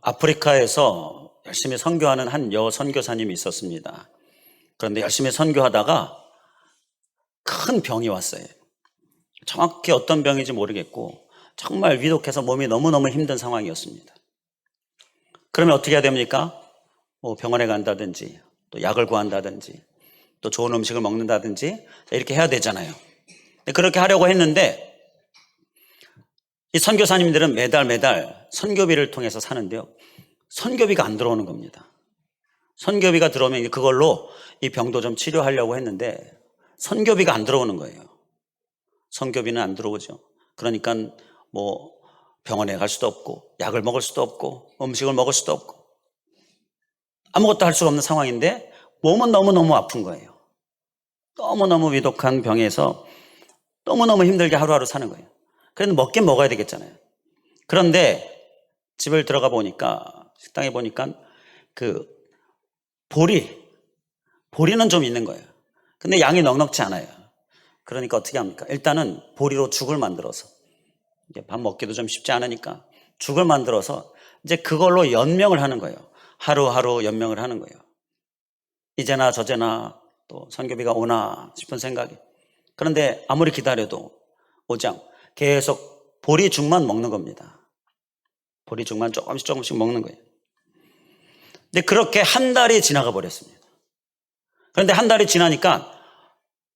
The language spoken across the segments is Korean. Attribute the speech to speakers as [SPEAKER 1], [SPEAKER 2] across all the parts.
[SPEAKER 1] 아프리카에서 열심히 선교하는 한 선교사님이 있었습니다. 그런데 열심히 선교하다가 큰 병이 왔어요. 정확히 어떤 병인지 모르겠고 정말 위독해서 몸이 너무너무 힘든 상황이었습니다. 그러면 어떻게 해야 됩니까? 병원에 간다든지 또 약을 구한다든지 또 좋은 음식을 먹는다든지 이렇게 해야 되잖아요. 그렇게 하려고 했는데 이 선교사님들은 매달 선교비를 통해서 사는데요, 선교비가 안 들어오는 겁니다. 선교비가 들어오면 그걸로 이 병도 좀 치료하려고 했는데 선교비가 안 들어오는 거예요. 선교비는 안 들어오죠. 그러니까 병원에 갈 수도 없고 약을 먹을 수도 없고 음식을 먹을 수도 없고 아무것도 할 수가 없는 상황인데 몸은 너무너무 아픈 거예요. 너무너무 위독한 병에서 너무너무 힘들게 하루하루 사는 거예요. 그래도 먹긴 먹어야 되겠잖아요. 그런데 집을 들어가 보니까, 식당에 보니까 보리는 좀 있는 거예요. 근데 양이 넉넉지 않아요. 그러니까 어떻게 합니까? 일단은 보리로 죽을 만들어서, 이제 밥 먹기도 좀 쉽지 않으니까 죽을 만들어서 이제 그걸로 연명을 하는 거예요. 하루하루 연명을 하는 거예요. 이제나 저제나 또 선교비가 오나 싶은 생각이. 그런데 아무리 기다려도 오지 않고 계속 보리죽만 먹는 겁니다. 보리죽만 조금씩 먹는 거예요. 근데 그렇게 한 달이 지나가 버렸습니다. 그런데 한 달이 지나니까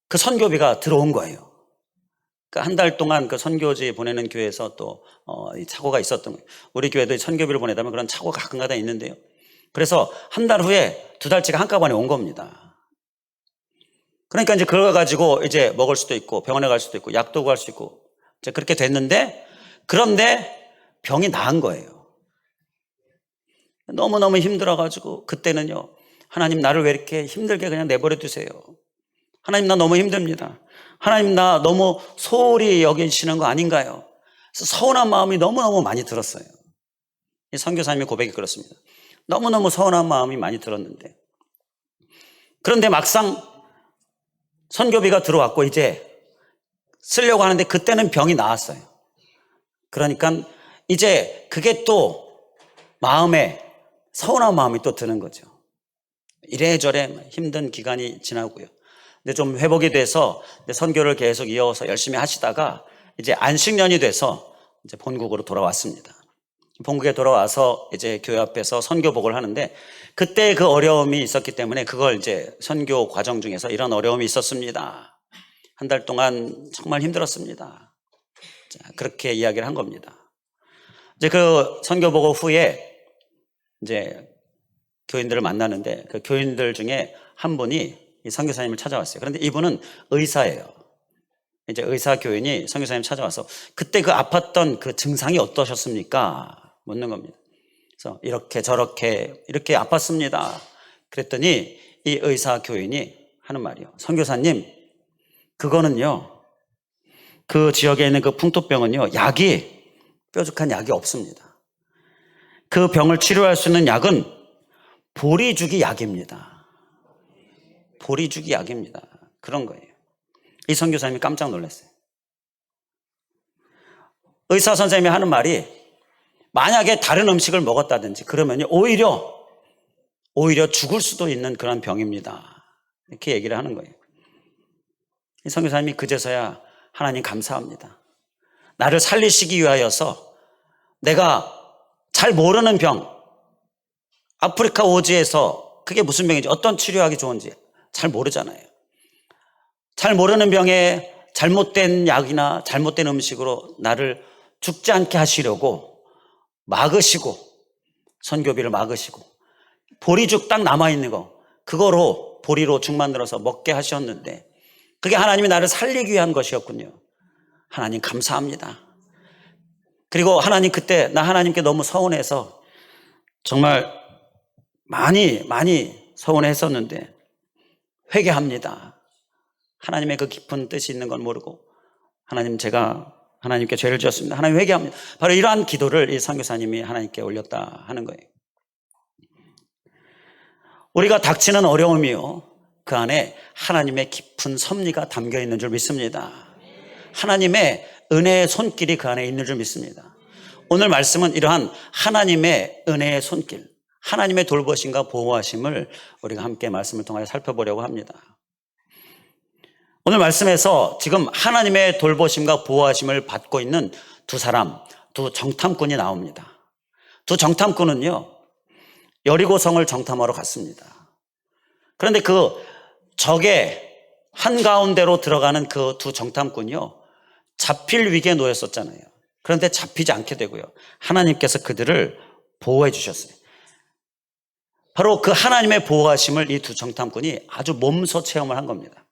[SPEAKER 1] 그 선교비가 들어온 거예요. 그 한 달 동안 그 선교지 보내는 교회에서 또 착오가 있었던 거예요. 우리 교회도 선교비를 보내다 보면 그런 착오가 가끔가다 있는데요. 그래서 한 달 후에 2달치가 한꺼번에 온 겁니다. 그러니까 이제 그거 가지고 이제 먹을 수도 있고 병원에 갈 수도 있고 약도 구할 수 있고 이제 그렇게 됐는데, 그런데 병이 나은 거예요. 너무너무 힘들어가지고 그때는요, 하나님 나를 왜 이렇게 힘들게 그냥 내버려 두세요. 하나님 나 너무 힘듭니다. 하나님 나 너무 소홀히 여기시는 거 아닌가요? 그래서 서운한 마음이 너무너무 많이 들었어요. 이 선교사님의 고백이 그렇습니다. 너무너무 서운한 마음이 많이 들었는데, 그런데 막상 선교비가 들어왔고 이제 쓰려고 하는데 그때는 병이 나았어요. 그러니까 이제 그게 또 마음에 서운한 마음이 또 드는 거죠. 이래저래 힘든 기간이 지나고요. 근데 좀 회복이 돼서 선교를 계속 이어서 열심히 하시다가 이제 안식년이 돼서 이제 본국으로 돌아왔습니다. 본국에 돌아와서 이제 교회 앞에서 선교복을 하는데 그때 그 어려움이 있었기 때문에 그걸 이제 선교 과정 중에서 이런 어려움이 있었습니다. 한 달 동안 정말 힘들었습니다. 자, 그렇게 이야기를 한 겁니다. 이제 그 선교복을 후에 이제 교인들을 만나는데 그 교인들 중에 한 분이 이 선교사님을 찾아왔어요. 그런데 이분은 의사예요. 이제 의사 교인이 선교사님 찾아와서 그때 그 아팠던 그 증상이 어떠셨습니까? 묻는 겁니다. 그래서 이렇게 저렇게 이렇게 아팠습니다. 그랬더니 이 의사 교인이 하는 말이요. 선교사님, 그거는요, 그 지역에 있는 그 풍토병은요, 뾰족한 약이 없습니다. 그 병을 치료할 수 있는 약은 보리죽이 약입니다. 보리죽이 약입니다. 그런 거예요. 이 선교사님이 깜짝 놀랐어요. 의사 선생님이 하는 말이 만약에 다른 음식을 먹었다든지 그러면 오히려 죽을 수도 있는 그런 병입니다. 이렇게 얘기를 하는 거예요. 이 선교사님이 그제서야 하나님 감사합니다. 나를 살리시기 위하여서 내가 잘 모르는 병, 아프리카 오지에서 그게 무슨 병인지 어떤 치료하기 좋은지 잘 모르잖아요. 잘 모르는 병에 잘못된 약이나 잘못된 음식으로 나를 죽지 않게 하시려고 막으시고 선교비를 막으시고 보리죽 딱 남아있는 거 그거로 보리로 죽 만들어서 먹게 하셨는데 그게 하나님이 나를 살리기 위한 것이었군요. 하나님 감사합니다. 그리고 하나님 그때 나 하나님께 너무 서운해서 정말 많이 서운했었는데 회개합니다. 하나님의 그 깊은 뜻이 있는 건 모르고 하나님 제가 하나님께 죄를 지었습니다. 하나님 회개합니다. 바로 이러한 기도를 이 선교사님이 하나님께 올렸다 하는 거예요. 우리가 닥치는 어려움이요, 그 안에 하나님의 깊은 섭리가 담겨 있는 줄 믿습니다. 하나님의 은혜의 손길이 그 안에 있는 줄 믿습니다. 오늘 말씀은 이러한 하나님의 은혜의 손길, 하나님의 돌보심과 보호하심을 우리가 함께 말씀을 통하여 살펴보려고 합니다. 오늘 말씀에서 지금 하나님의 돌보심과 보호하심을 받고 있는 두 사람, 두 정탐꾼이 나옵니다. 두 정탐꾼은요, 여리고성을 정탐하러 갔습니다. 그런데 그 적의 한가운데로 들어가는 그 두 정탐꾼이요, 잡힐 위기에 놓였었잖아요. 그런데 잡히지 않게 되고요, 하나님께서 그들을 보호해 주셨어요. 바로 그 하나님의 보호하심을 이 두 정탐꾼이 아주 몸소 체험을 한 겁니다.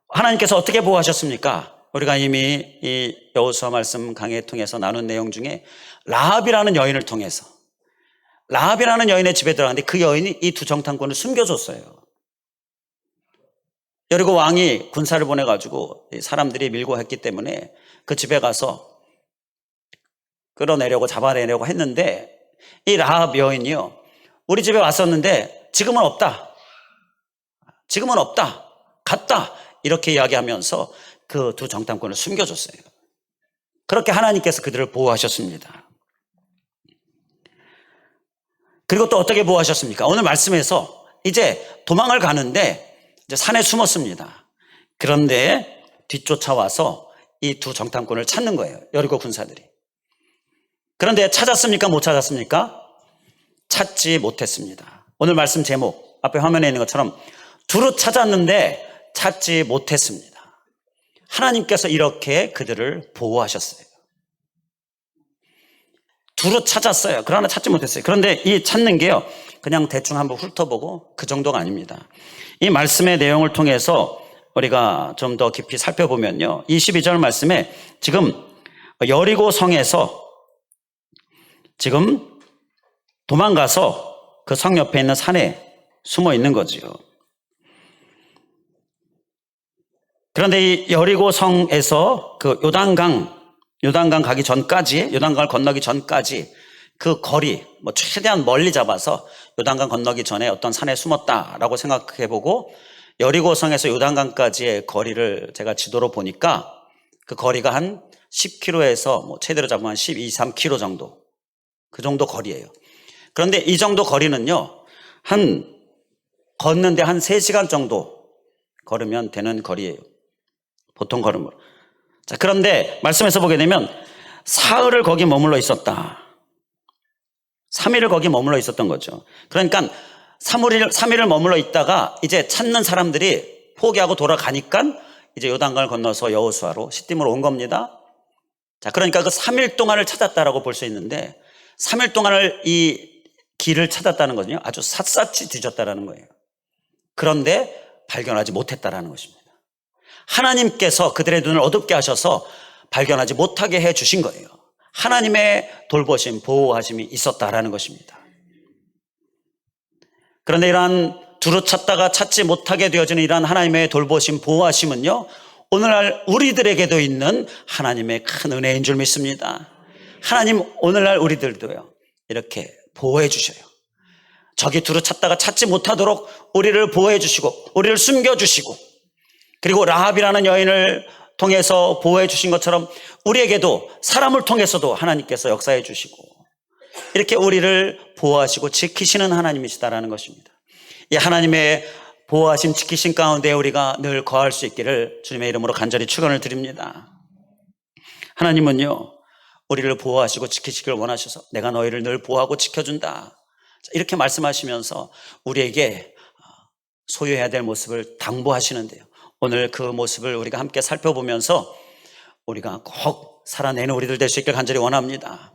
[SPEAKER 1] 하나님께서 어떻게 보호하셨습니까? 우리가 이미 이 여호수아 말씀 강해 통해서 나눈 내용 중에 라합이라는 여인을 통해서, 라합이라는 여인의 집에 들어갔는데 그 여인이 이 두 정탐꾼을 숨겨줬어요. 여리고 왕이 군사를 보내가지고 사람들이 밀고 했기 때문에 그 집에 가서 끌어내려고, 잡아내려고 했는데 이 라합 여인이요, 우리 집에 왔었는데 지금은 없다, 지금은 없다, 갔다, 이렇게 이야기하면서 그 두 정탐꾼을 숨겨줬어요. 그렇게 하나님께서 그들을 보호하셨습니다. 그리고 또 어떻게 보호하셨습니까? 오늘 말씀에서 이제 도망을 가는데 이제 산에 숨었습니다. 그런데 뒤쫓아와서 이 두 정탐꾼을 찾는 거예요, 여리고 군사들이. 그런데 찾았습니까? 못 찾았습니까? 찾지 못했습니다. 오늘 말씀 제목 앞에 화면에 있는 것처럼 두루 찾았는데 찾지 못했습니다. 하나님께서 이렇게 그들을 보호하셨어요. 두루 찾았어요. 그러나 찾지 못했어요. 그런데 이 찾는 게요, 그냥 대충 한번 훑어보고 그 정도가 아닙니다. 이 말씀의 내용을 통해서 우리가 좀 더 깊이 살펴보면요, 22절 말씀에 지금 여리고 성에서 지금 도망가서 그 성 옆에 있는 산에 숨어 있는 거지요. 그런데 이 여리고 성에서 그 요단강 가기 전까지, 요단강을 건너기 전까지 그 거리, 최대한 멀리 잡아서 요단강 건너기 전에 어떤 산에 숨었다라고 생각해보고, 여리고성에서 요단강까지의 거리를 제가 지도로 보니까 그 거리가 한 10km에서 최대로 잡으면 한 12, 13km 정도, 그 정도 거리예요. 그런데 이 정도 거리는요, 걷는데 한 3시간 정도 걸으면 되는 거리예요, 보통 걸음으로. 자, 그런데 말씀에서 보게 되면 사흘을 거기 머물러 있었다, 3일을 거기 머물러 있었던 거죠. 그러니까 3일을 머물러 있다가 이제 찾는 사람들이 포기하고 돌아가니까 이제 요단강을 건너서 여호수아로 시딤으로 온 겁니다. 자, 그러니까 그 3일 동안을 찾았다라고 볼 수 있는데, 3일 동안을 이 길을 찾았다는 거는요, 아주 샅샅이 뒤졌다라는 거예요. 그런데 발견하지 못했다라는 것입니다. 하나님께서 그들의 눈을 어둡게 하셔서 발견하지 못하게 해 주신 거예요. 하나님의 돌보심, 보호하심이 있었다라는 것입니다. 그런데 이러한 두루 찾다가 찾지 못하게 되어지는 이러한 하나님의 돌보심, 보호하심은요, 오늘날 우리들에게도 있는 하나님의 큰 은혜인 줄 믿습니다. 하나님 오늘날 우리들도요, 이렇게 보호해 주셔요. 적이 두루 찾다가 찾지 못하도록 우리를 보호해 주시고, 우리를 숨겨 주시고, 그리고 라합이라는 여인을 통해서 보호해 주신 것처럼 우리에게도 사람을 통해서도 하나님께서 역사해 주시고, 이렇게 우리를 보호하시고 지키시는 하나님이시다라는 것입니다. 이 하나님의 보호하심, 지키심 가운데 우리가 늘 거할 수 있기를 주님의 이름으로 간절히 축원을 드립니다. 하나님은요, 우리를 보호하시고 지키시길 원하셔서 내가 너희를 늘 보호하고 지켜준다, 이렇게 말씀하시면서 우리에게 소유해야 될 모습을 당부하시는데요, 오늘 그 모습을 우리가 함께 살펴보면서 우리가 꼭 살아내는 우리들 될 수 있길 간절히 원합니다.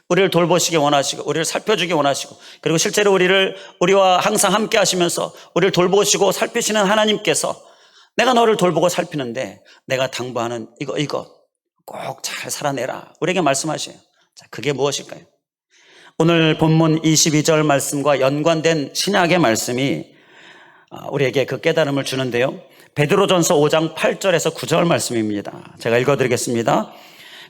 [SPEAKER 1] 우리를 돌보시기 원하시고, 우리를 살펴주기 원하시고, 그리고 실제로 우리와 항상 함께 하시면서 우리를 돌보시고 살피시는 하나님께서 내가 너를 돌보고 살피는데 내가 당부하는 이거 꼭 잘 살아내라, 우리에게 말씀하셔요. 자, 그게 무엇일까요? 오늘 본문 22절 말씀과 연관된 신약의 말씀이 우리에게 그 깨달음을 주는데요, 베드로전서 5장 8절에서 9절 말씀입니다. 제가 읽어드리겠습니다.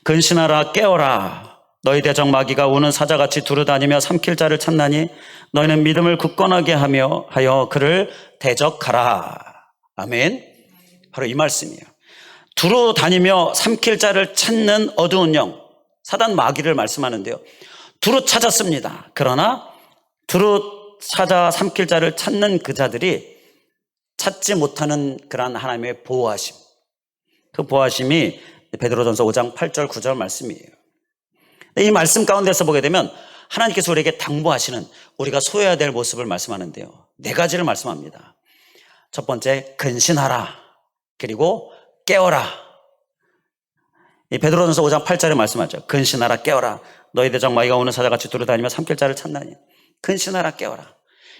[SPEAKER 1] 근신하라, 깨어라. 너희 대적 마귀가 우는 사자같이 두루다니며 삼킬 자를 찾나니 너희는 믿음을 굳건하게 하여 그를 대적하라. 아멘. 바로 이 말씀이에요. 두루 다니며 삼킬 자를 찾는 어두운 영, 사단 마귀를 말씀하는데요. 두루 찾았습니다. 그러나 두루 찾아 삼킬 자를 찾는 그 자들이 찾지 못하는 그러한 하나님의 보호하심, 그 보호하심이 베드로전서 5장 8절 9절 말씀이에요. 이 말씀 가운데서 보게 되면 하나님께서 우리에게 당부하시는 우리가 소유해야 될 모습을 말씀하는데요. 네 가지를 말씀합니다. 첫 번째, 근신하라. 그리고 깨어라. 이 베드로전서 5장 8절에 말씀하죠. 근신하라, 깨어라. 너희 대적 마귀가 오는 사자같이 두루다니며 삼킬 자를 찾나니. 근신하라, 깨어라.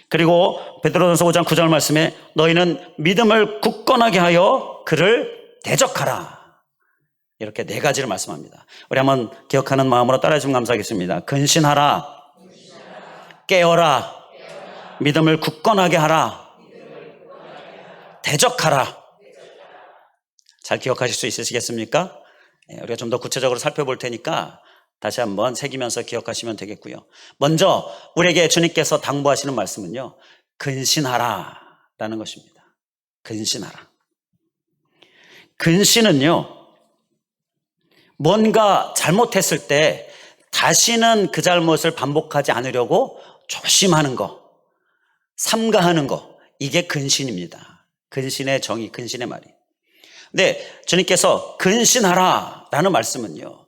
[SPEAKER 1] 그리고 베드로전서 5장 9절 말씀에 너희는 믿음을 굳건하게 하여 그를 대적하라. 이렇게 네 가지를 말씀합니다. 우리 한번 기억하는 마음으로 따라해주면 감사하겠습니다. 근신하라, 깨어라, 믿음을 굳건하게 하라, 대적하라. 잘 기억하실 수 있으시겠습니까? 우리가 좀 더 구체적으로 살펴볼 테니까 다시 한번 새기면서 기억하시면 되겠고요. 먼저 우리에게 주님께서 당부하시는 말씀은요, 근신하라라는 것입니다. 근신하라. 근신은요, 뭔가 잘못했을 때 다시는 그 잘못을 반복하지 않으려고 조심하는 거, 삼가하는 거, 이게 근신입니다. 근신의 정의, 근신의 말이. 근데 주님께서 근신하라라는 말씀은요,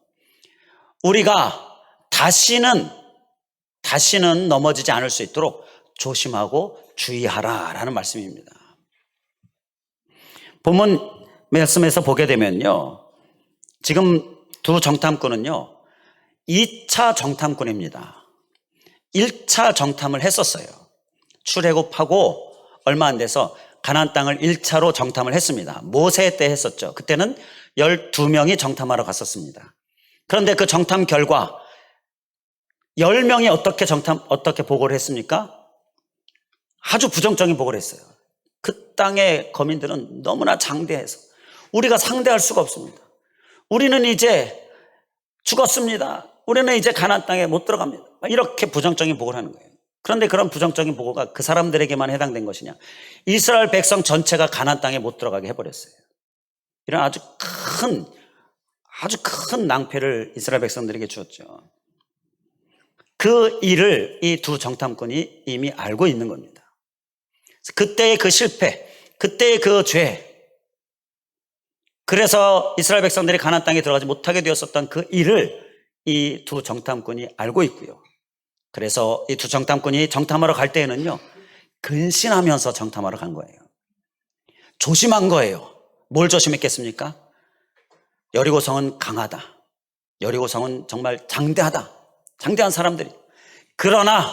[SPEAKER 1] 우리가 다시는 넘어지지 않을 수 있도록 조심하고 주의하라라는 말씀입니다. 본문 말씀에서 보게 되면요, 지금 두 정탐꾼은요 2차 정탐꾼입니다. 1차 정탐을 했었어요. 출애굽하고 얼마 안 돼서 가나안 땅을 1차로 정탐을 했습니다. 모세 때 했었죠. 그때는 12명이 정탐하러 갔었습니다. 그런데 그 정탐 결과 10명이 어떻게 보고를 했습니까? 아주 부정적인 보고를 했어요. 그 땅의 거민들은 너무나 장대해서 우리가 상대할 수가 없습니다. 우리는 이제 죽었습니다. 우리는 이제 가나안 땅에 못 들어갑니다. 이렇게 부정적인 보고를 하는 거예요. 그런데 그런 부정적인 보고가 그 사람들에게만 해당된 것이냐? 이스라엘 백성 전체가 가나안 땅에 못 들어가게 해버렸어요. 이런 아주 큰 낭패를 이스라엘 백성들에게 주었죠. 그 일을 이 두 정탐꾼이 이미 알고 있는 겁니다. 그때의 그 실패, 그때의 그 죄, 그래서 이스라엘 백성들이 가나안 땅에 들어가지 못하게 되었었던 그 일을 이 두 정탐꾼이 알고 있고요. 그래서 이 두 정탐꾼이 정탐하러 갈 때에는요, 근신하면서 정탐하러 간 거예요. 조심한 거예요. 뭘 조심했겠습니까? 여리고성은 강하다. 여리고성은 정말 장대하다. 장대한 사람들이. 그러나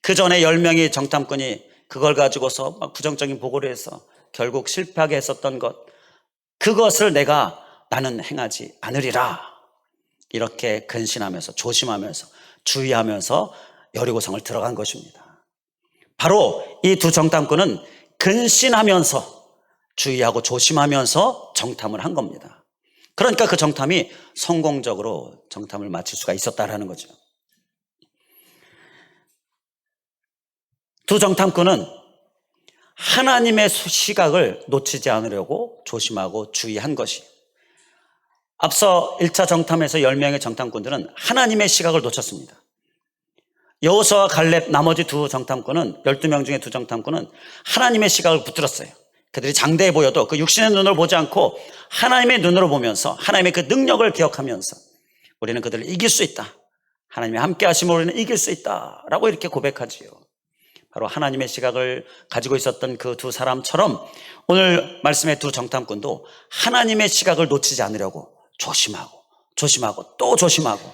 [SPEAKER 1] 그 전에 10명의 정탐꾼이 그걸 가지고서 막 부정적인 보고를 해서 결국 실패하게 했었던 것, 그것을 나는 행하지 않으리라. 이렇게 근신하면서 조심하면서 주의하면서 여리고성을 들어간 것입니다. 바로 이 두 정탐꾼은 근신하면서 주의하고 조심하면서 정탐을 한 겁니다. 그러니까 그 정탐이 성공적으로 정탐을 마칠 수가 있었다라는 거죠. 두 정탐꾼은 하나님의 시각을 놓치지 않으려고 조심하고 주의한 것이, 앞서 1차 정탐에서 10명의 정탐꾼들은 하나님의 시각을 놓쳤습니다. 여호수아와 갈렙 나머지 두 정탐꾼은, 12명 중에 두 정탐꾼은 하나님의 시각을 붙들었어요. 그들이 장대해 보여도 그 육신의 눈으로 보지 않고 하나님의 눈으로 보면서 하나님의 그 능력을 기억하면서 우리는 그들을 이길 수 있다, 하나님이 함께 하시면 우리는 이길 수 있다 라고 이렇게 고백하지요. 바로 하나님의 시각을 가지고 있었던 그 두 사람처럼 오늘 말씀의 두 정탐꾼도 하나님의 시각을 놓치지 않으려고 조심하고 또 조심하고,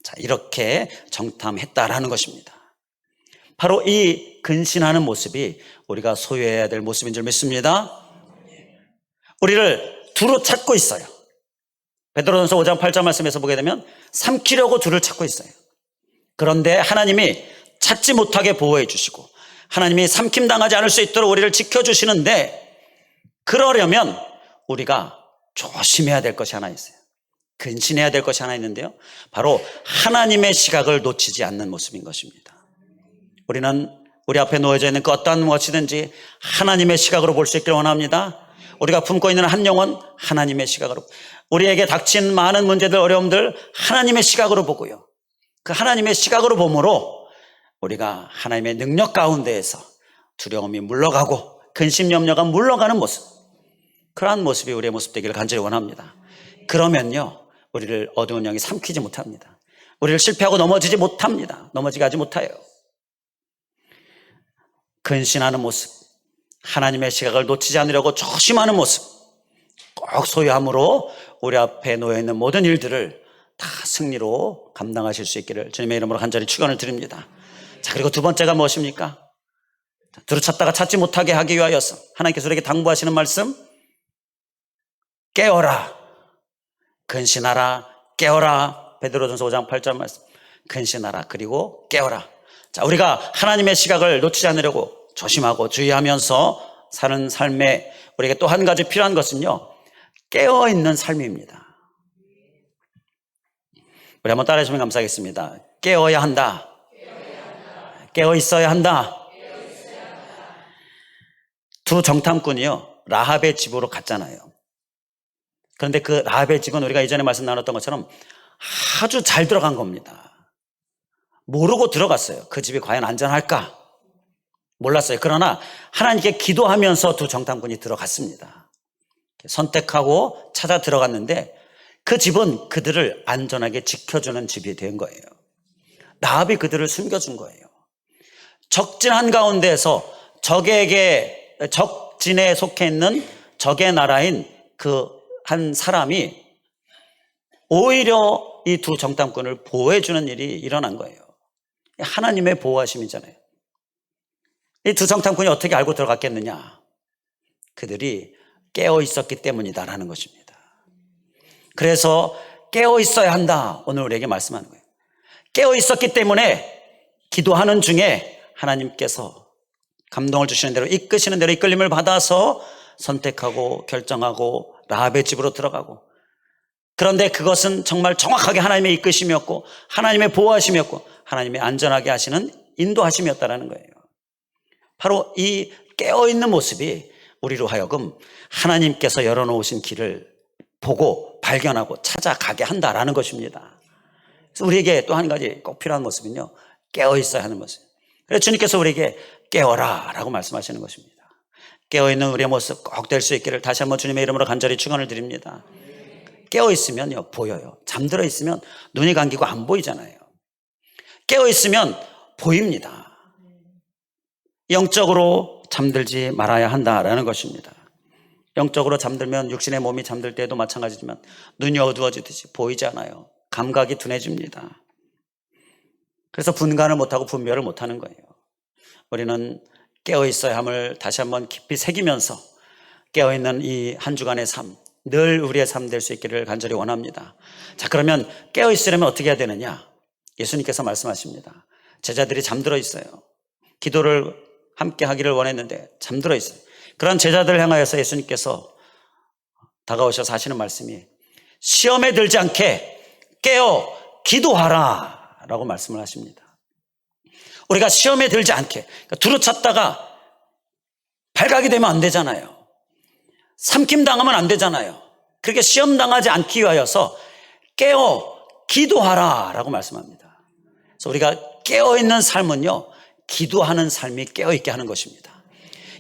[SPEAKER 1] 자, 이렇게 정탐했다라는 것입니다. 바로 이 근신하는 모습이 우리가 소유해야 될 모습인 줄 믿습니다. 우리를 두루 찾고 있어요. 베드로전서 5장 8절 말씀에서 보게 되면 삼키려고 두를 찾고 있어요. 그런데 하나님이 찾지 못하게 보호해 주시고 하나님이 삼킴당하지 않을 수 있도록 우리를 지켜주시는데, 그러려면 우리가 조심해야 될 것이 하나 있어요. 근신해야 될 것이 하나 있는데요, 바로 하나님의 시각을 놓치지 않는 모습인 것입니다. 우리는 우리 앞에 놓여져 있는 그 어떠한 무엇이든지 하나님의 시각으로 볼 수 있기를 원합니다. 우리가 품고 있는 한 영혼 하나님의 시각으로, 우리에게 닥친 많은 문제들, 어려움들 하나님의 시각으로 보고요, 그 하나님의 시각으로 보므로 우리가 하나님의 능력 가운데에서 두려움이 물러가고 근심 염려가 물러가는 모습, 그러한 모습이 우리의 모습 되기를 간절히 원합니다. 그러면요, 우리를 어두운 영이 삼키지 못합니다. 우리를 실패하고 넘어지지 못합니다. 넘어지게 하지 못해요. 근신하는 모습, 하나님의 시각을 놓치지 않으려고 조심하는 모습 꼭 소유함으로 우리 앞에 놓여있는 모든 일들을 다 승리로 감당하실 수 있기를 주님의 이름으로 간절히 축원을 드립니다. 자, 그리고 두 번째가 무엇입니까? 두루찾다가 찾지 못하게 하기 위하여서 하나님께서 우리에게 당부하시는 말씀, 깨어라, 근신하라, 깨어라. 베드로전서 5장 8절 말씀, 근신하라 그리고 깨어라. 자, 우리가 하나님의 시각을 놓치지 않으려고 조심하고 주의하면서 사는 삶에 우리에게 또 한 가지 필요한 것은요, 깨어있는 삶입니다. 우리 한번 따라해 주시면 감사하겠습니다. 깨어야 한다. 깨어 있어야 한다. 두 정탐꾼이요, 라합의 집으로 갔잖아요. 그런데 그 라합의 집은 우리가 이전에 말씀 나눴던 것처럼 아주 잘 들어간 겁니다. 모르고 들어갔어요. 그 집이 과연 안전할까? 몰랐어요. 그러나 하나님께 기도하면서 두 정탐꾼이 들어갔습니다. 선택하고 찾아 들어갔는데 그 집은 그들을 안전하게 지켜주는 집이 된 거예요. 라합이 그들을 숨겨준 거예요. 적진 한가운데에서 적진에 속해 있는 적의 나라인 그 한 사람이 오히려 이 두 정탐꾼을 보호해주는 일이 일어난 거예요. 하나님의 보호하심이잖아요. 이 두 정탐꾼이 어떻게 알고 들어갔겠느냐? 그들이 깨어 있었기 때문이다라는 것입니다. 그래서 깨어 있어야 한다, 오늘 우리에게 말씀하는 거예요. 깨어 있었기 때문에 기도하는 중에 하나님께서 감동을 주시는 대로, 이끄시는 대로 이끌림을 받아서 선택하고 결정하고 라합의 집으로 들어가고, 그런데 그것은 정말 정확하게 하나님의 이끄심이었고 하나님의 보호하심이었고 하나님의 안전하게 하시는 인도하심이었다라는 거예요. 바로 이 깨어있는 모습이 우리로 하여금 하나님께서 열어놓으신 길을 보고 발견하고 찾아가게 한다라는 것입니다. 그래서 우리에게 또 한 가지 꼭 필요한 모습은요, 깨어있어야 하는 모습. 그래서 주님께서 우리에게 깨어라 라고 말씀하시는 것입니다. 깨어있는 우리의 모습 꼭 될 수 있기를 다시 한번 주님의 이름으로 간절히 축원을 드립니다. 깨어있으면요, 보여요. 잠들어 있으면 눈이 감기고 안 보이잖아요. 깨어있으면 보입니다. 영적으로 잠들지 말아야 한다라는 것입니다. 영적으로 잠들면 육신의 몸이 잠들 때도 마찬가지지만 눈이 어두워지듯이 보이지 않아요. 감각이 둔해집니다. 그래서 분간을 못하고 분별을 못하는 거예요. 우리는 깨어있어야 함을 다시 한번 깊이 새기면서 깨어있는 이 한 주간의 삶, 늘 우리의 삶 될 수 있기를 간절히 원합니다. 자, 그러면 깨어있으려면 어떻게 해야 되느냐? 예수님께서 말씀하십니다. 제자들이 잠들어 있어요. 기도를 함께 하기를 원했는데 잠들어 있어요. 그런 제자들을 향하여서 예수님께서 다가오셔서 하시는 말씀이, 시험에 들지 않게 깨어 기도하라 라고 말씀을 하십니다. 우리가 시험에 들지 않게, 그러니까 두루찾다가 발각이 되면 안 되잖아요. 삼킴당하면 안 되잖아요. 그렇게 시험당하지 않기 위하여서 깨어 기도하라 라고 말씀합니다. 그래서 우리가 깨어있는 삶은요, 기도하는 삶이 깨어있게 하는 것입니다.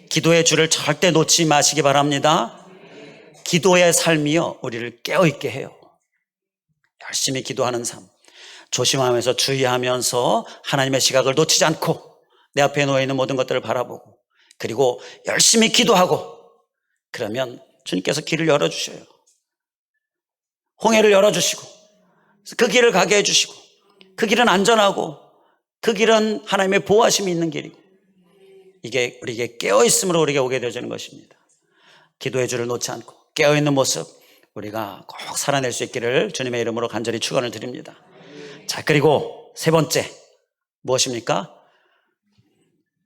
[SPEAKER 1] 기도의 줄을 절대 놓지 마시기 바랍니다. 기도의 삶이요, 우리를 깨어있게 해요. 열심히 기도하는 삶, 조심하면서 주의하면서 하나님의 시각을 놓치지 않고 내 앞에 놓여있는 모든 것들을 바라보고, 그리고 열심히 기도하고, 그러면 주님께서 길을 열어주셔요. 홍해를 열어주시고 그 길을 가게 해주시고, 그 길은 안전하고 그 길은 하나님의 보호하심이 있는 길이고, 이게 우리에게 깨어있음으로 우리에게 오게 되어지는 것입니다. 기도의 줄을 놓지 않고 깨어있는 모습 우리가 꼭 살아낼 수 있기를 주님의 이름으로 간절히 축원을 드립니다. 자, 그리고 세 번째 무엇입니까?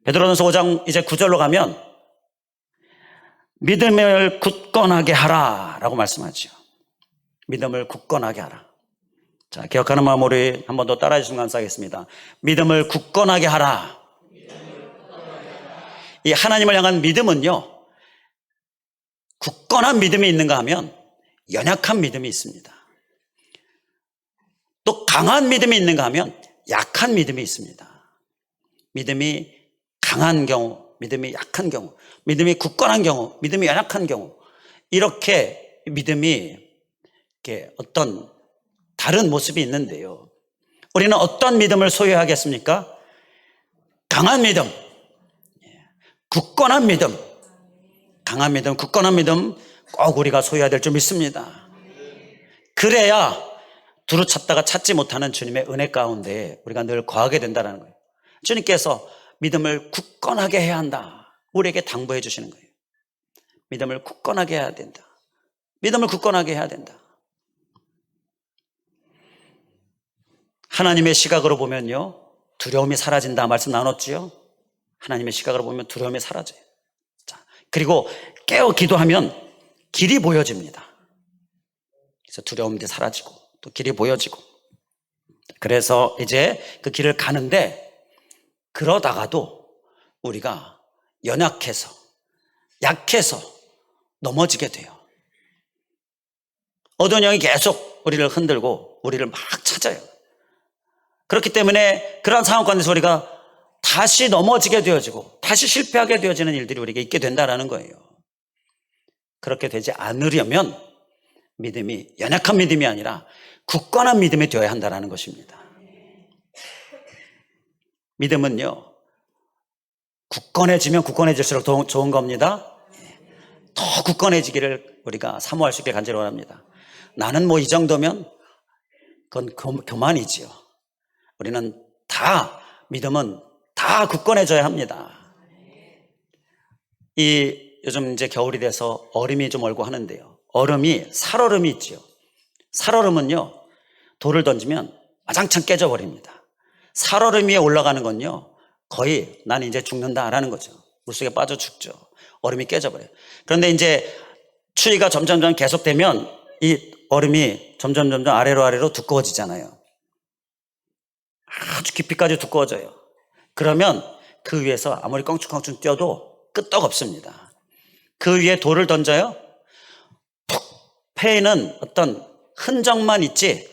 [SPEAKER 1] 베드로전서 5장 이제 9절로 가면 믿음을 굳건하게 하라 라고 말씀하죠. 믿음을 굳건하게 하라. 자, 기억하는 마음으로 한 번 더 따라해 주시면 감사하겠습니다. 믿음을 굳건하게 하라. 이 하나님을 향한 믿음은요, 굳건한 믿음이 있는가 하면 연약한 믿음이 있습니다. 또 강한 믿음이 있는가 하면 약한 믿음이 있습니다. 믿음이 강한 경우, 믿음이 약한 경우, 믿음이 굳건한 경우, 믿음이 연약한 경우, 이렇게 믿음이 이렇게 어떤 다른 모습이 있는데요. 우리는 어떤 믿음을 소유하겠습니까? 강한 믿음, 굳건한 믿음, 강한 믿음, 굳건한 믿음 꼭 우리가 소유해야 될 줄 믿습니다. 그래야 두루 찾다가 찾지 못하는 주님의 은혜 가운데 우리가 늘 거하게 된다는 거예요. 주님께서 믿음을 굳건하게 해야 한다, 우리에게 당부해 주시는 거예요. 믿음을 굳건하게 해야 된다. 믿음을 굳건하게 해야 된다. 하나님의 시각으로 보면요, 두려움이 사라진다 말씀 나눴지요. 하나님의 시각으로 보면 두려움이 사라져요. 자, 그리고 깨어 기도하면 길이 보여집니다. 그래서 두려움이 사라지고 또 길이 보여지고, 그래서 이제 그 길을 가는데, 그러다가도 우리가 연약해서 약해서 넘어지게 돼요. 어두운 영이 계속 우리를 흔들고 우리를 막 찾아요. 그렇기 때문에 그러한 상황 가운데서 우리가 다시 넘어지게 되어지고 다시 실패하게 되어지는 일들이 우리에게 있게 된다는 거예요. 그렇게 되지 않으려면 믿음이 연약한 믿음이 아니라 굳건한 믿음이 되어야 한다는 것입니다. 믿음은요, 굳건해지면 굳건해질수록 더 좋은 겁니다. 더 굳건해지기를 우리가 사모할 수 있게 간절히 원합니다. 나는 뭐 이 정도면 그건 교만이지요. 우리는 다, 믿음은 다 굳건해져야 합니다. 요즘 이제 겨울이 돼서 얼음이 좀 얼고 하는데요. 얼음이, 살얼음이 있지요. 살얼음은요, 돌을 던지면 와장창 깨져버립니다. 살얼음 위에 올라가는 건요, 거의 나는 이제 죽는다라는 거죠. 물속에 빠져 죽죠. 얼음이 깨져버려요. 그런데 이제 추위가 점점 계속되면 이 얼음이 점점 아래로 두꺼워지잖아요. 아주 깊이까지 두꺼워져요. 그러면 그 위에서 아무리 껑충껑충 뛰어도 끄떡 없습니다. 그 위에 돌을 던져요. 푹 패이는 어떤 흔적만 있지,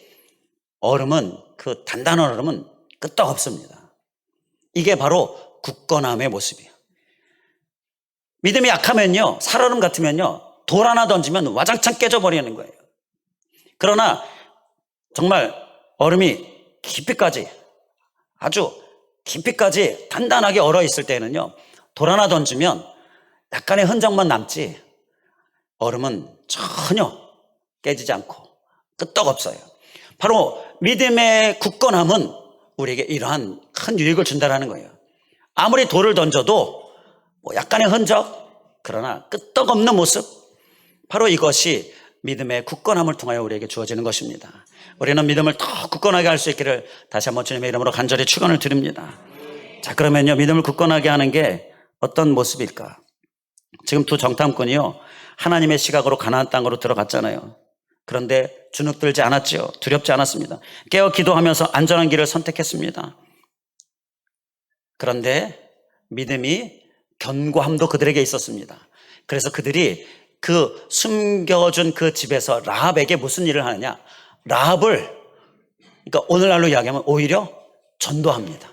[SPEAKER 1] 얼음은, 그 단단한 얼음은 끄떡 없습니다. 이게 바로 굳건함의 모습이에요. 믿음이 약하면요, 살얼음 같으면요, 돌 하나 던지면 와장창 깨져버리는 거예요. 그러나 정말 얼음이 깊이까지, 아주 깊이까지 단단하게 얼어 있을 때는요, 돌 하나 던지면 약간의 흔적만 남지 얼음은 전혀 깨지지 않고 끄떡없어요. 바로 믿음의 굳건함은 우리에게 이러한 큰 유익을 준다는 거예요. 아무리 돌을 던져도 뭐 약간의 흔적, 그러나 끄떡없는 모습, 바로 이것이 믿음의 굳건함을 통하여 우리에게 주어지는 것입니다. 우리는 믿음을 더 굳건하게 할 수 있기를 다시 한번 주님의 이름으로 간절히 축원을 드립니다. 자, 그러면요, 믿음을 굳건하게 하는 게 어떤 모습일까? 지금 두 정탐꾼이요, 하나님의 시각으로 가나안 땅으로 들어갔잖아요. 그런데 주눅들지 않았지요. 두렵지 않았습니다. 깨어 기도하면서 안전한 길을 선택했습니다. 그런데 믿음이, 견고함도 그들에게 있었습니다. 그래서 그들이 그 숨겨준 그 집에서 라합에게 무슨 일을 하느냐, 라합을, 그러니까 오늘날로 이야기하면 오히려 전도합니다.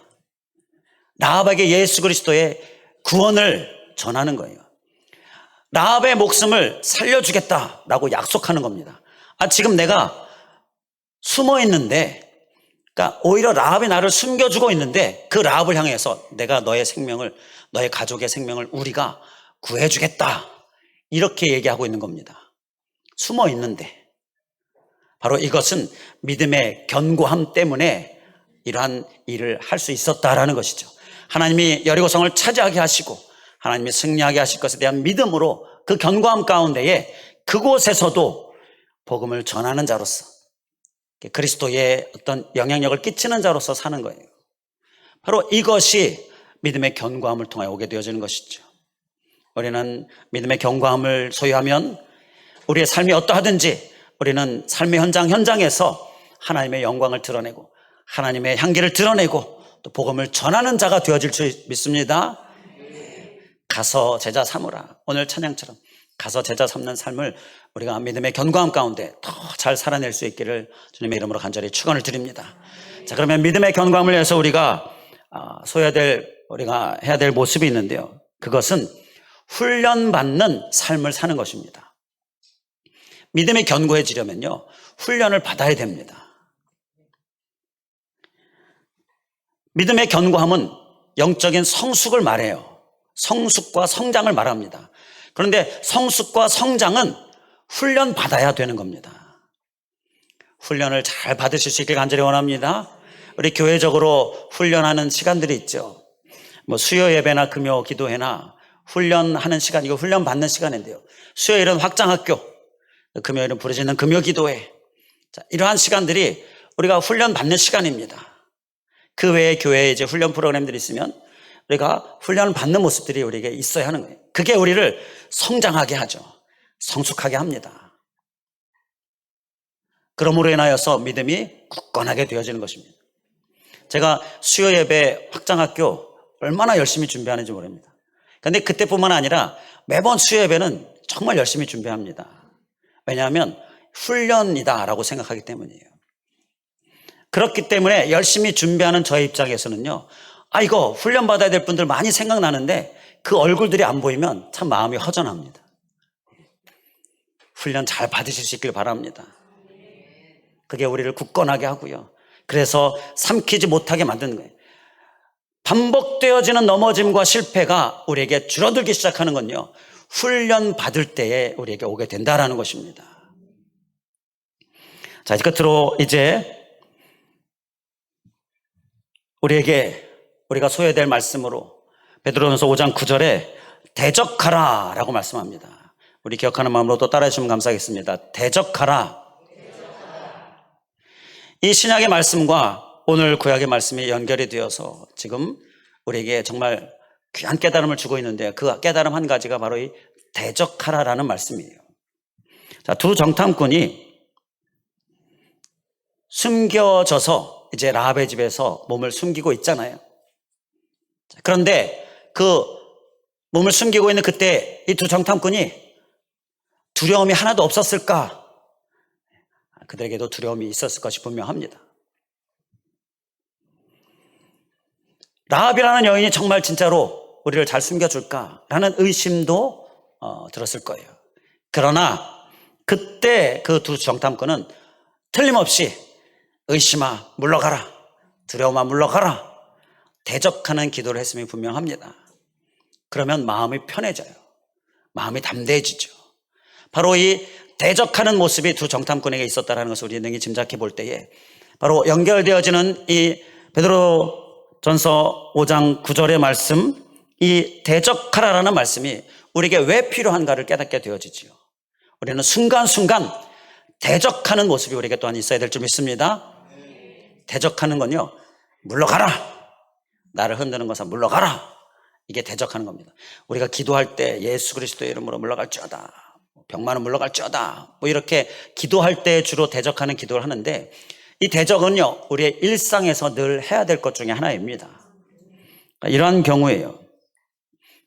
[SPEAKER 1] 라합에게 예수 그리스도의 구원을 전하는 거예요. 라합의 목숨을 살려주겠다라고 약속하는 겁니다. 지금 내가 숨어 있는데, 그러니까 오히려 라합이 나를 숨겨주고 있는데 그 라합을 향해서 내가 너의 생명을, 너의 가족의 생명을 우리가 구해주겠다, 이렇게 얘기하고 있는 겁니다. 숨어 있는데. 바로 이것은 믿음의 견고함 때문에 이러한 일을 할 수 있었다라는 것이죠. 하나님이 여리고성을 차지하게 하시고 하나님이 승리하게 하실 것에 대한 믿음으로 그 견고함 가운데에 그곳에서도 복음을 전하는 자로서, 그리스도의 어떤 영향력을 끼치는 자로서 사는 거예요. 바로 이것이 믿음의 견고함을 통해 오게 되어지는 것이죠. 우리는 믿음의 견고함을 소유하면 우리의 삶이 어떠하든지 우리는 삶의 현장에서 하나님의 영광을 드러내고 하나님의 향기를 드러내고 또 복음을 전하는 자가 되어질 줄 믿습니다. 가서 제자 삼으라. 오늘 찬양처럼 가서 제자 삼는 삶을 우리가 믿음의 견고함 가운데 더 잘 살아낼 수 있기를 주님의 이름으로 간절히 축원을 드립니다. 자, 그러면 믿음의 견고함을 위해서 우리가 우리가 해야 될 모습이 있는데요. 그것은 훈련받는 삶을 사는 것입니다. 믿음이 견고해지려면요, 훈련을 받아야 됩니다. 믿음의 견고함은 영적인 성숙을 말해요. 성숙과 성장을 말합니다. 그런데 성숙과 성장은 훈련 받아야 되는 겁니다. 훈련을 잘 받으실 수 있길 간절히 원합니다. 우리 교회적으로 훈련하는 시간들이 있죠. 수요 예배나 금요 기도회나 훈련하는 시간, 이거 훈련 받는 시간인데요. 수요일은 확장학교, 금요일은 부르짖는 금요 기도회. 자, 이러한 시간들이 우리가 훈련 받는 시간입니다. 그 외에 교회에 이제 훈련 프로그램들이 있으면 우리가 훈련을 받는 모습들이 우리에게 있어야 하는 거예요. 그게 우리를 성장하게 하죠. 성숙하게 합니다. 그러므로 인하여서 믿음이 굳건하게 되어지는 것입니다. 제가 수요 예배 확장학교 얼마나 열심히 준비하는지 모릅니다. 그런데 그때뿐만 아니라 매번 수요 예배는 정말 열심히 준비합니다. 왜냐하면 훈련이다라고 생각하기 때문이에요. 그렇기 때문에 열심히 준비하는 저의 입장에서는요, 이거 훈련 받아야 될 분들 많이 생각나는데 그 얼굴들이 안 보이면 참 마음이 허전합니다. 훈련 잘 받으실 수 있길 바랍니다. 그게 우리를 굳건하게 하고요. 그래서 삼키지 못하게 만드는 거예요. 반복되어지는 넘어짐과 실패가 우리에게 줄어들기 시작하는 건요, 훈련 받을 때에 우리에게 오게 된다라는 것입니다. 자, 끝으로 이제 우리가 소유해야 될 말씀으로 베드로전서 5장 9절에 대적하라 라고 말씀합니다. 우리 기억하는 마음으로 또 따라해 주시면 감사하겠습니다. 대적하라. 이 신약의 말씀과 오늘 구약의 말씀이 연결이 되어서 지금 우리에게 정말 귀한 깨달음을 주고 있는데, 그 깨달음 한 가지가 바로 이 대적하라라는 말씀이에요. 자, 두 정탐꾼이 숨겨져서 이제 라합의 집에서 몸을 숨기고 있잖아요. 그런데 그 몸을 숨기고 있는 그때 이 두 정탐꾼이 두려움이 하나도 없었을까? 그들에게도 두려움이 있었을 것이 분명합니다. 라합이라는 여인이 정말 진짜로 우리를 잘 숨겨줄까라는 의심도 들었을 거예요. 그러나 그때 그 두 정탐꾼은 틀림없이 의심아 물러가라, 두려움아 물러가라, 대적하는 기도를 했음이 분명합니다. 그러면 마음이 편해져요. 마음이 담대해지죠. 바로 이 대적하는 모습이 두 정탐꾼에게 있었다는 것을 우리 능히 짐작해 볼 때에 바로 연결되어지는 이 베드로전서 5장 9절의 말씀, 이 대적하라라는 말씀이 우리에게 왜 필요한가를 깨닫게 되어지지요. 우리는 순간순간 대적하는 모습이 우리에게 또한 있어야 될 줄 믿습니다. 대적하는 건요, 물러가라, 나를 흔드는 것은 물러가라, 이게 대적하는 겁니다. 우리가 기도할 때 예수 그리스도의 이름으로 물러갈지어다, 병만은 물러갈지어다, 이렇게 기도할 때 주로 대적하는 기도를 하는데, 이 대적은요 우리의 일상에서 늘 해야 될 것 중에 하나입니다. 이러한 경우에요,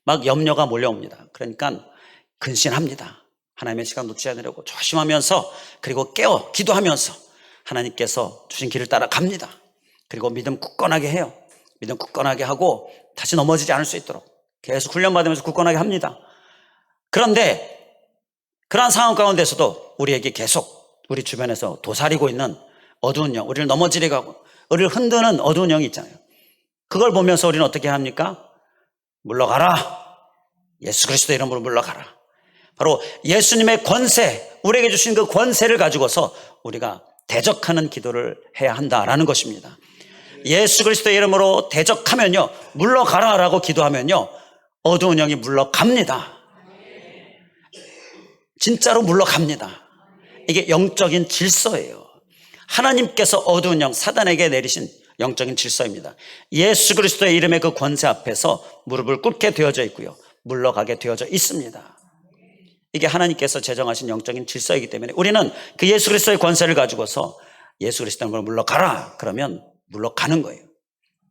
[SPEAKER 1] 막 염려가 몰려옵니다. 그러니까 근신합니다. 하나님의 시간 놓치지 않으려고 조심하면서, 그리고 깨어 기도하면서 하나님께서 주신 길을 따라 갑니다. 그리고 믿음 굳건하게 해요. 믿음 굳건하게 하고 다시 넘어지지 않을 수 있도록 계속 훈련받으면서 굳건하게 합니다. 그런데 그러한 상황 가운데서도 우리에게 계속 우리 주변에서 도사리고 있는 어두운 영, 우리를 넘어지려고 하고 우리를 흔드는 어두운 영이 있잖아요. 그걸 보면서 우리는 어떻게 합니까? 물러가라, 예수 그리스도의 이름으로 물러가라. 바로 예수님의 권세, 우리에게 주신 그 권세를 가지고서 우리가 대적하는 기도를 해야 한다라는 것입니다. 예수 그리스도의 이름으로 대적하면요, 물러가라라고 기도하면요, 어두운 영이 물러갑니다. 진짜로 물러갑니다. 이게 영적인 질서예요. 하나님께서 어두운 영, 사단에게 내리신 영적인 질서입니다. 예수 그리스도의 이름의 그 권세 앞에서 무릎을 꿇게 되어져 있고요, 물러가게 되어져 있습니다. 이게 하나님께서 제정하신 영적인 질서이기 때문에 우리는 그 예수 그리스도의 권세를 가지고서 예수 그리스도를 물러가라 그러면 물러가는 거예요.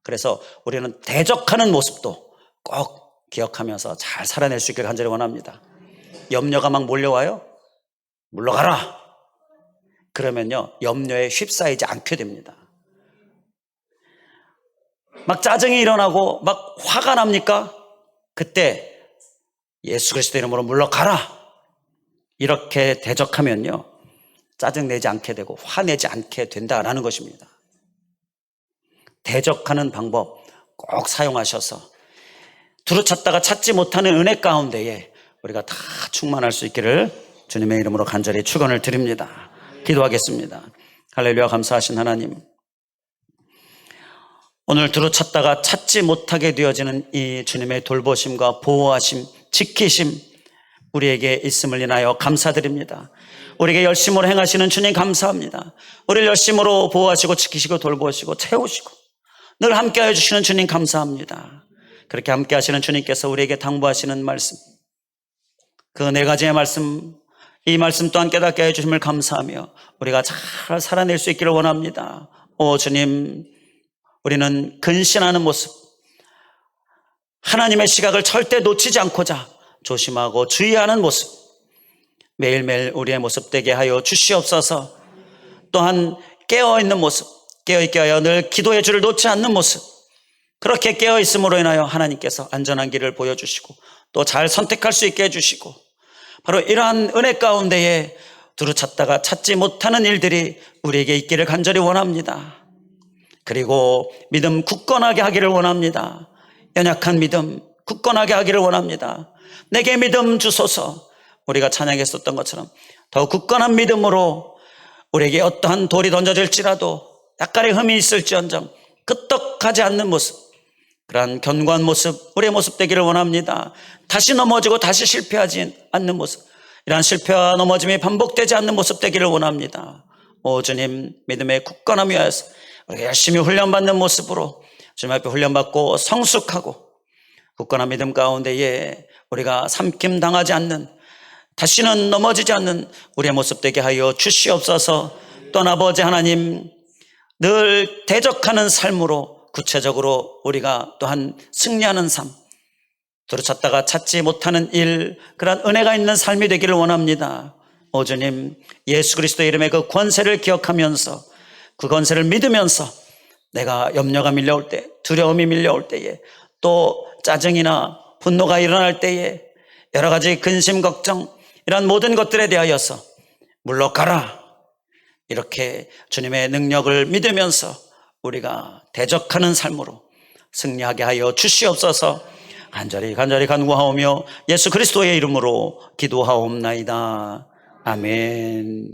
[SPEAKER 1] 그래서 우리는 대적하는 모습도 꼭 기억하면서 잘 살아낼 수 있기를 간절히 원합니다. 염려가 막 몰려와요. 물러가라. 그러면요, 염려에 휩싸이지 않게 됩니다. 막 짜증이 일어나고 막 화가 납니까? 그때 예수 그리스도 이름으로 물러가라. 이렇게 대적하면요, 짜증내지 않게 되고 화내지 않게 된다라는 것입니다. 대적하는 방법 꼭 사용하셔서 두루찾다가 찾지 못하는 은혜 가운데에 우리가 다 충만할 수 있기를 주님의 이름으로 간절히 축원을 드립니다. 기도하겠습니다. 할렐루야. 감사하신 하나님, 오늘 두루찾다가 찾지 못하게 되어지는 이 주님의 돌보심과 보호하심, 지키심 우리에게 있음을 인하여 감사드립니다. 우리에게 열심으로 행하시는 주님 감사합니다. 우리를 열심으로 보호하시고 지키시고 돌보시고 채우시고 늘 함께하여 주시는 주님 감사합니다. 그렇게 함께하시는 주님께서 우리에게 당부하시는 말씀, 그 네 가지의 말씀, 이 말씀 또한 깨닫게 해주심을 감사하며 우리가 잘 살아낼 수 있기를 원합니다. 오 주님, 우리는 근신하는 모습, 하나님의 시각을 절대 놓치지 않고자 조심하고 주의하는 모습, 매일매일 우리의 모습 되게 하여 주시옵소서. 또한 깨어있는 모습, 깨어있게 하여 늘 기도의 줄을 놓지 않는 모습, 그렇게 깨어있음으로 인하여 하나님께서 안전한 길을 보여주시고 또 잘 선택할 수 있게 해주시고, 바로 이러한 은혜 가운데에 두루찾다가 찾지 못하는 일들이 우리에게 있기를 간절히 원합니다. 그리고 믿음 굳건하게 하기를 원합니다. 연약한 믿음 굳건하게 하기를 원합니다. 내게 믿음 주소서. 우리가 찬양했었던 것처럼 더욱 굳건한 믿음으로 우리에게 어떠한 돌이 던져질지라도 약간의 흠이 있을지언정 끄떡하지 않는 모습, 그러한 견고한 모습, 우리의 모습 되기를 원합니다. 다시 넘어지고 다시 실패하지 않는 모습, 이러한 실패와 넘어짐이 반복되지 않는 모습 되기를 원합니다. 오 주님, 믿음의 굳건함이 하여서 우리가 열심히 훈련받는 모습으로 주님 앞에 훈련받고 성숙하고 굳건한 믿음 가운데에 우리가 삼킴당하지 않는, 다시는 넘어지지 않는 우리의 모습 되게 하여 주시옵소서. 또한 아버지 하나님, 늘 대적하는 삶으로 구체적으로 우리가 또한 승리하는 삶, 두루찾다가 찾지 못하는 일, 그런 은혜가 있는 삶이 되기를 원합니다. 오 주님, 예수 그리스도의 이름의 그 권세를 기억하면서 그 권세를 믿으면서 내가 염려가 밀려올 때, 두려움이 밀려올 때에, 또 짜증이나 분노가 일어날 때에 여러 가지 근심, 걱정, 이런 모든 것들에 대하여서 물러가라, 이렇게 주님의 능력을 믿으면서 우리가 대적하는 삶으로 승리하게 하여 주시옵소서. 간절히 간구하오며 예수 그리스도의 이름으로 기도하옵나이다. 아멘.